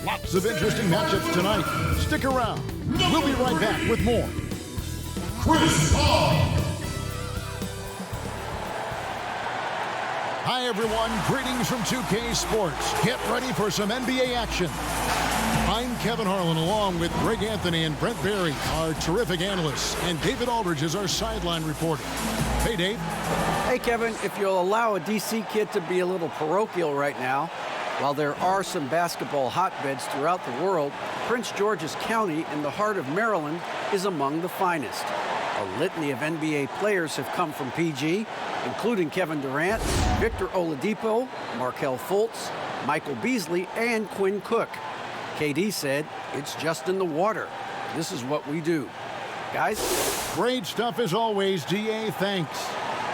Lots of interesting matchups tonight. Stick around. We'll be right back with more. Chris Paul. Hi, everyone. Greetings from 2K Sports. Get ready for some NBA action. I'm Kevin Harlan, along with Greg Anthony and Brent Barry, our terrific analysts, and David Aldridge is our sideline reporter. Hey, Dave. Hey, Kevin. If you'll allow a DC kid to be a little parochial right now, while there are some basketball hotbeds throughout the world, Prince George's County in the heart of Maryland is among the finest. A litany of NBA players have come from PG, including Kevin Durant, Victor Oladipo, Markelle Fultz, Michael Beasley, and Quinn Cook. KD said, "It's just in the water. This is what we do." Guys? Great stuff as always, DA. Thanks.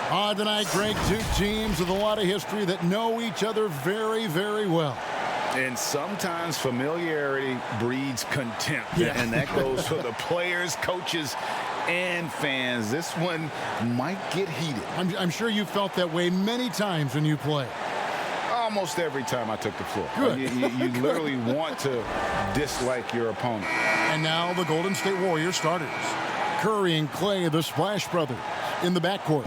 Tonight, Greg, two teams with a lot of history that know each other very, very well. And sometimes familiarity breeds contempt. Yeah. And that goes for the players, coaches, and fans. This one might get heated. I'm sure you felt that way many times when you play. Almost every time I took the floor. Good. You literally want to dislike your opponent. And now the Golden State Warriors starters. Curry and Clay, the Splash Brothers, in the backcourt.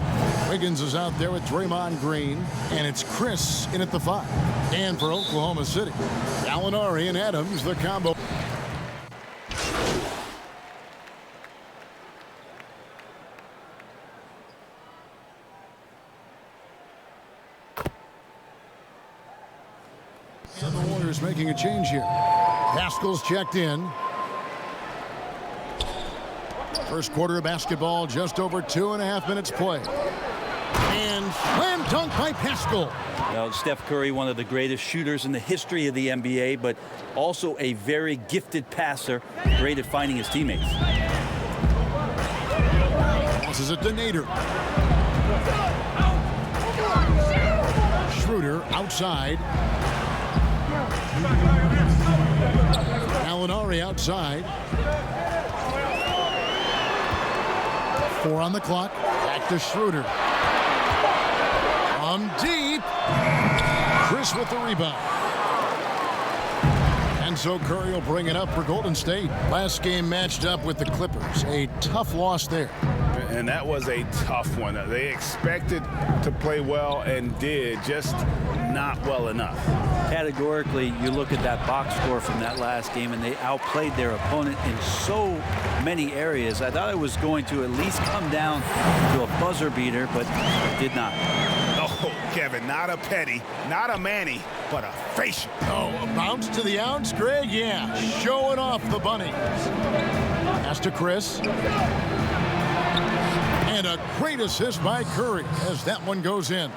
Wiggins is out there with Draymond Green, and it's Chris in at the 5. And for Oklahoma City, Gallinari and Adams, the combo. And the Warriors making a change here. Pascal's checked in. First quarter of basketball, just over 2.5 minutes play. And slam dunk by Pascal. Well, Steph Curry, one of the greatest shooters in the history of the NBA, but also a very gifted passer, great at finding his teammates. Passes it to Nader. Schroeder outside. Gallinari outside. 4 on the clock. Back to Schroeder. From deep. Chris with the rebound. And so Curry will bring it up for Golden State. Last game matched up with the Clippers. A tough loss there. And that was a tough one. They expected to play well and did, just not well enough. Categorically, you look at that box score from that last game, and they outplayed their opponent in so many areas. I thought it was going to at least come down to a buzzer beater, but it did not. Oh, Kevin, not a petty, not a Manny, but a facial. Oh, a bounce to the ounce, Greg? Yeah, showing off the bunnies. Pass to Chris. And a great assist by Curry as that one goes in.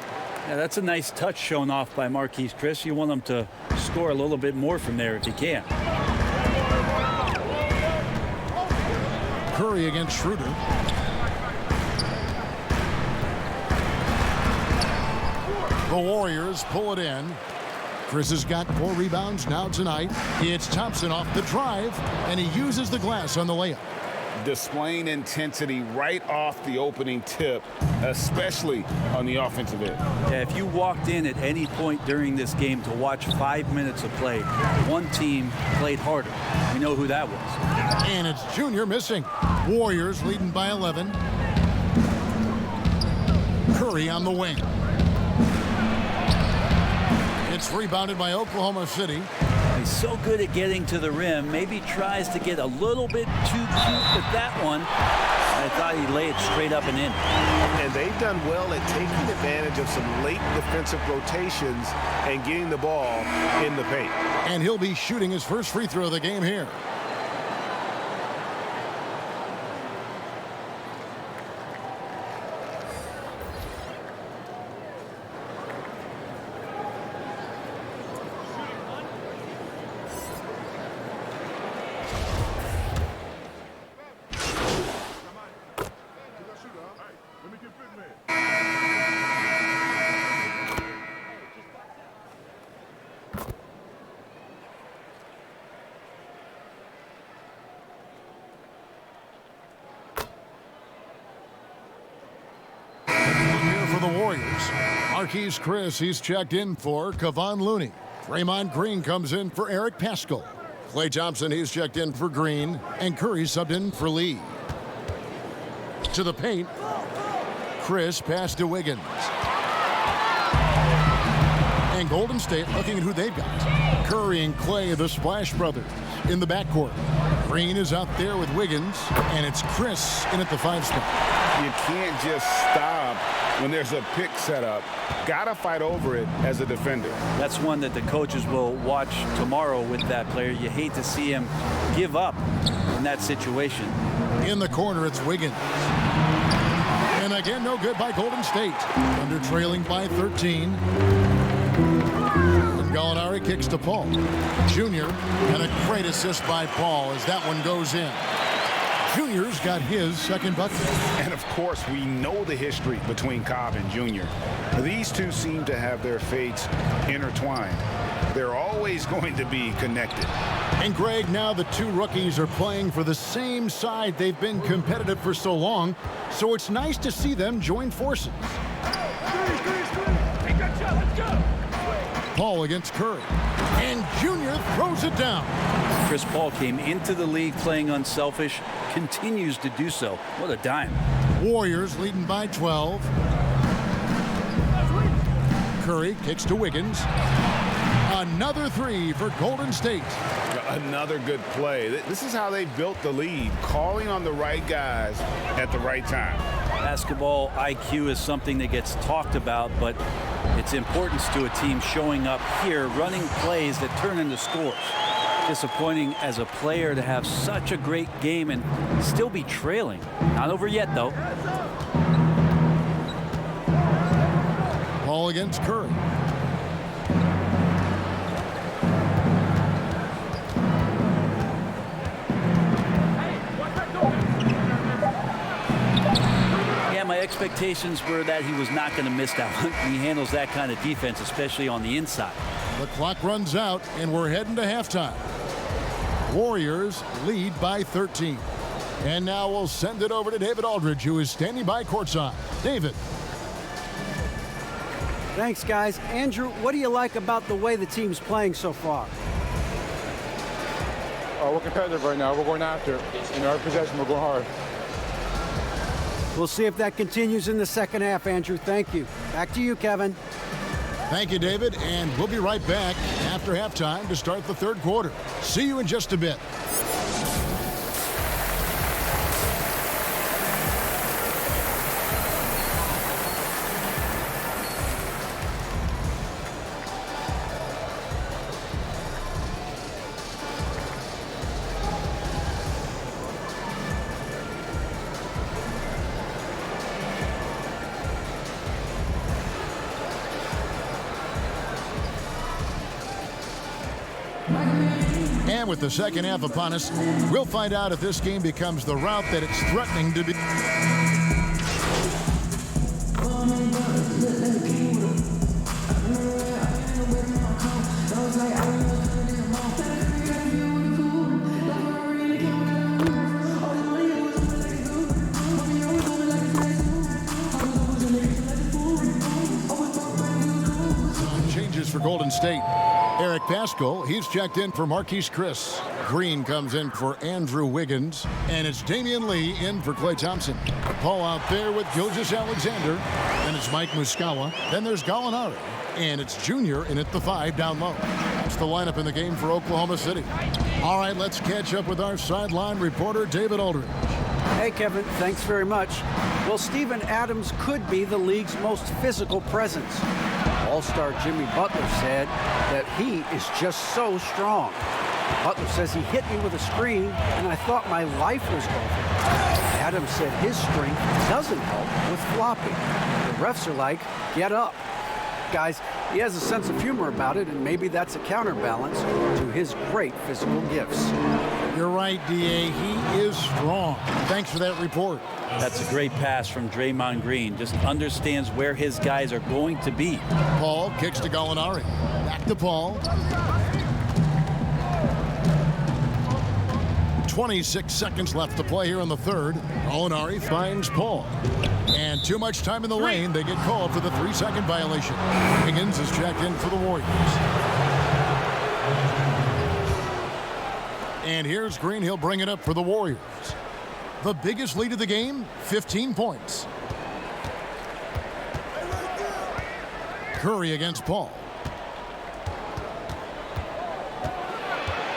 Yeah, that's a nice touch shown off by Marquise Chris. You want him to score a little bit more from there if he can. Curry against Schroeder. The Warriors pull it in. Chris has got 4 rebounds now tonight. It's Thompson off the drive, and he uses the glass on the layup. Displaying intensity right off the opening tip, especially on the offensive end. Yeah, if you walked in at any point during this game to watch 5 minutes of play, one team played harder. We know who that was. And it's Junior missing. Warriors leading by 11. Curry on the wing. It's rebounded by Oklahoma City. He's so good at getting to the rim. Maybe tries to get a little bit too cute with that one. I thought he'd lay it straight up and in. And they've done well at taking advantage of some late defensive rotations and getting the ball in the paint. And he'll be shooting his first free throw of the game here. For the Warriors, Marquise Chris, he's checked in for Kevon Looney. Draymond Green comes in for Eric Paschall. Klay Thompson, he's checked in for Green. And Curry subbed in for Lee. To the paint. Chris pass to Wiggins. And Golden State looking at who they've got. Curry and Klay, the Splash Brothers, in the backcourt. Green is out there with Wiggins, and it's Chris in at the 5 spot. You can't just stop when there's a pick set up. Gotta fight over it as a defender. That's one that the coaches will watch tomorrow with that player. You hate to see him give up in that situation. In the corner, it's Wiggins. And again, no good by Golden State. Under trailing by 13. And Gallinari kicks to Paul. Junior, and a great assist by Paul as that one goes in. Junior's got his second bucket. And of course, we know the history between Cobb and Junior. These two seem to have their fates intertwined. They're always going to be connected. And Greg, now the two rookies are playing for the same side. They've been competitive for so long, so it's nice to see them join forces. Paul against Curry. And Junior throws it down. Chris Paul came into the league playing unselfish, continues to do so. What a dime. Warriors leading by 12. Curry kicks to Wiggins. Another three for Golden State. Another good play. This is how they built the lead, calling on the right guys at the right time. Basketball IQ is something that gets talked about, but its importance to a team showing up here, running plays that turn into scores. Disappointing as a player to have such a great game and still be trailing. Not over yet, though. Paul against Curry. My expectations were that he was not going to miss that one. He handles that kind of defense, especially on the inside. The clock runs out, and we're heading to halftime. Warriors lead by 13. And now we'll send it over to David Aldridge, who is standing by courtside. David. Thanks, guys. Andrew, what do you like about the way the team's playing so far? We're competitive right now. We're going after it. In our possession, we're going hard. We'll see if that continues in the second half, Andrew. Thank you. Back to you, Kevin. Thank you, David. And we'll be right back after halftime to start the third quarter. See you in just a bit. And with the second half upon us, we'll find out if this game becomes the route that it's threatening to be. Changes for Golden State. Eric Paschall, he's checked in for Marquise Chris. Green comes in for Andrew Wiggins. And it's Damian Lee in for Klay Thompson. Paul out there with Gilgeous-Alexander. And it's Mike Muscala. Then there's Gallinari. And it's Junior in at the 5 down low. That's the lineup in the game for Oklahoma City. All right, let's catch up with our sideline reporter, David Aldridge. Hey, Kevin, thanks very much. Well, Steven Adams could be the league's most physical presence. All-star Jimmy Butler said that he is just so strong. Butler says he hit me with a screen, and I thought my life was over. Adams said his strength doesn't help with flopping. The refs are like, get up. Guys, he has a sense of humor about it, and maybe that's a counterbalance to his great physical gifts. You're right, D.A. He is strong. Thanks for that report. That's a great pass from Draymond Green. Just understands where his guys are going to be. Paul kicks to Gallinari. Back to Paul. 26 seconds left to play here in the third. Gallinari finds Paul. And too much time in the lane. They get called for the 3-second violation. Wiggins is checked in for the Warriors. And here's Green. He'll bring it up for the Warriors. The biggest lead of the game, 15 points. Curry against Paul.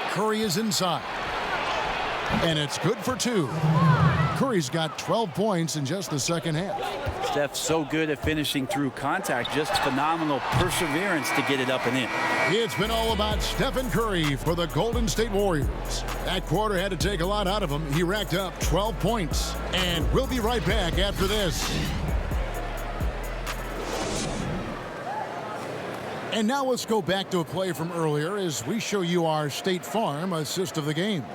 Curry is inside. And it's good for 2. Curry's got 12 points in just the second half. Steph's so good at finishing through contact. Just phenomenal perseverance to get it up and in. It's been all about Stephen Curry for the Golden State Warriors. That quarter had to take a lot out of him. He racked up 12 points. And we'll be right back after this. And now let's go back to a play from earlier as we show you our State Farm assist of the game.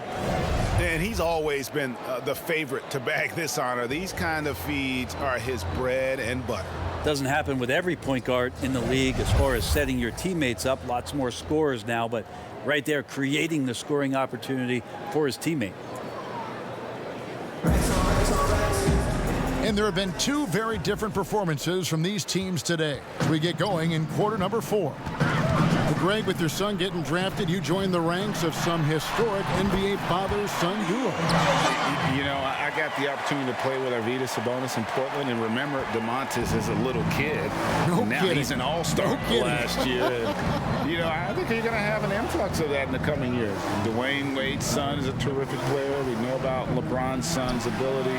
And he's always been the favorite to bag this honor. These kind of feeds are his bread and butter. Doesn't happen with every point guard in the league as far as setting your teammates up. Lots more scorers now, but right there creating the scoring opportunity for his teammate. And there have been 2 very different performances from these teams today. We get going in quarter number 4. Greg, with your son getting drafted, you joined the ranks of some historic NBA father-son duo. You know, I got the opportunity to play with Arvydas Sabonis in Portland, and remember DeMontis as a little kid. Now he's an all-star last year. And, you know, I think you're going to have an influx of that in the coming years. Dwayne Wade's son is a terrific player. We know about LeBron's son's ability.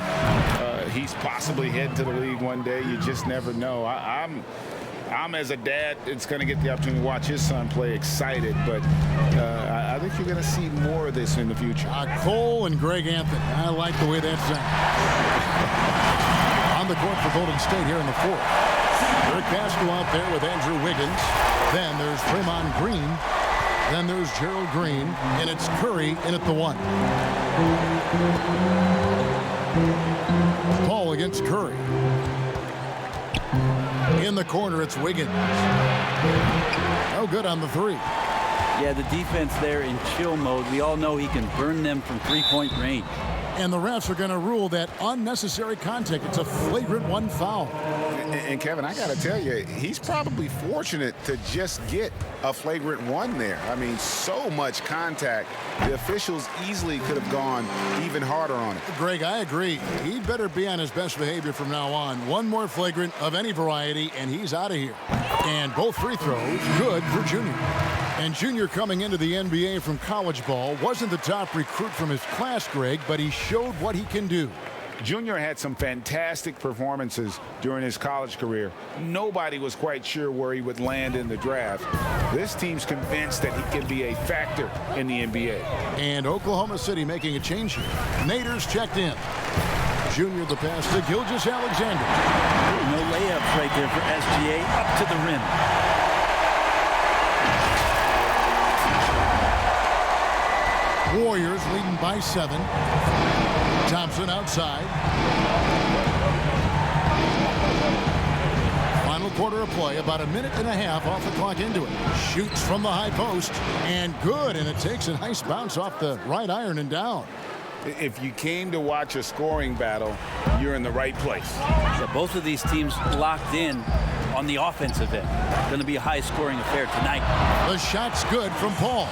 He's possibly heading to the league one day. You just never know. I'm as a dad, it's going to get the opportunity to watch his son play excited, but I think you're going to see more of this in the future. Cole and Greg Anthony. I like the way that sounds. On the court for Golden State here in the 4th. Rick Pascal out there with Andrew Wiggins. Then there's Draymond Green. Then there's Gerald Green. And it's Curry in at the 1. Paul against Curry. In the corner, it's Wiggins. No good on the 3. Yeah, the defense there in chill mode. We all know he can burn them from three-point range. And the refs are going to rule that unnecessary contact. It's a flagrant 1 foul. And Kevin, I got to tell you, he's probably fortunate to just get a flagrant 1 there. I mean, so much contact. The officials easily could have gone even harder on it. Greg, I agree. He'd better be on his best behavior from now on. 1 more flagrant of any variety, and he's out of here. And both free throws good for Junior. And Junior, coming into the NBA from college ball, wasn't the top recruit from his class, Greg, but he showed what he can do. Junior had some fantastic performances during his college career. Nobody was quite sure where he would land in the draft. This team's convinced that he can be a factor in the NBA. And Oklahoma City making a change here. Naders checked in. Junior the pass to Gilgeous-Alexander. No layups right there for SGA up to the rim. Warriors leading by 7. Thompson outside. Final quarter of play, about a minute and a half off the clock into it. Shoots from the high post, and good, and it takes a nice bounce off the right iron and down. If you came to watch a scoring battle, you're in the right place. So both of these teams locked in on the offensive end. Going to be a high-scoring affair tonight. The shot's good from Paul.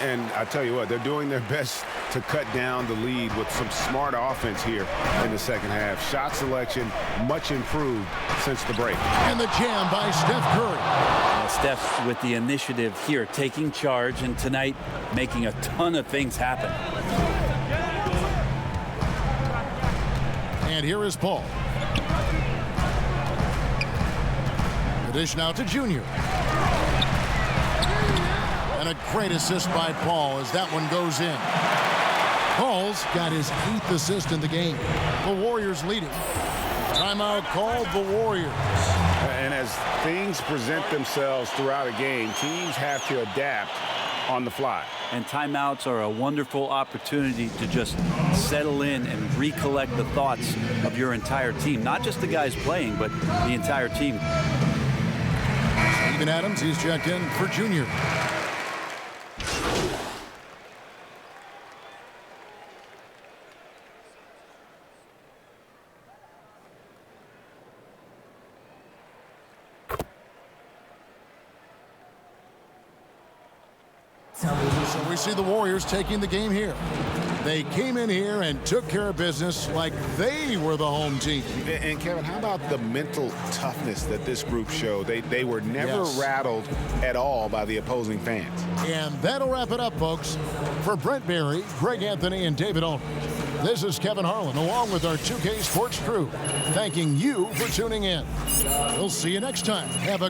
And I tell you what, they're doing their best to cut down the lead with some smart offense here in the second half. Shot selection much improved since the break. And the jam by Steph Curry. Steph with the initiative here, taking charge, and tonight making a ton of things happen. And here is Paul. The dish now to Junior. And a great assist by Paul as that one goes in. Paul's got his 8th assist in the game. The Warriors leading. Timeout called the Warriors. And as things present themselves throughout a game, teams have to adapt on the fly. And timeouts are a wonderful opportunity to just settle in and recollect the thoughts of your entire team. Not just the guys playing, but the entire team. Steven Adams, he's checked in for Junior. So we see the Warriors taking the game here. They came in here and took care of business like they were the home team. And Kevin, how about the mental toughness that this group showed? They were never rattled at all by the opposing fans. And that'll wrap it up, folks. For Brent Barry, Greg Anthony, and David Olney, this is Kevin Harlan, along with our 2K Sports crew, thanking you for tuning in. We'll see you next time. Have a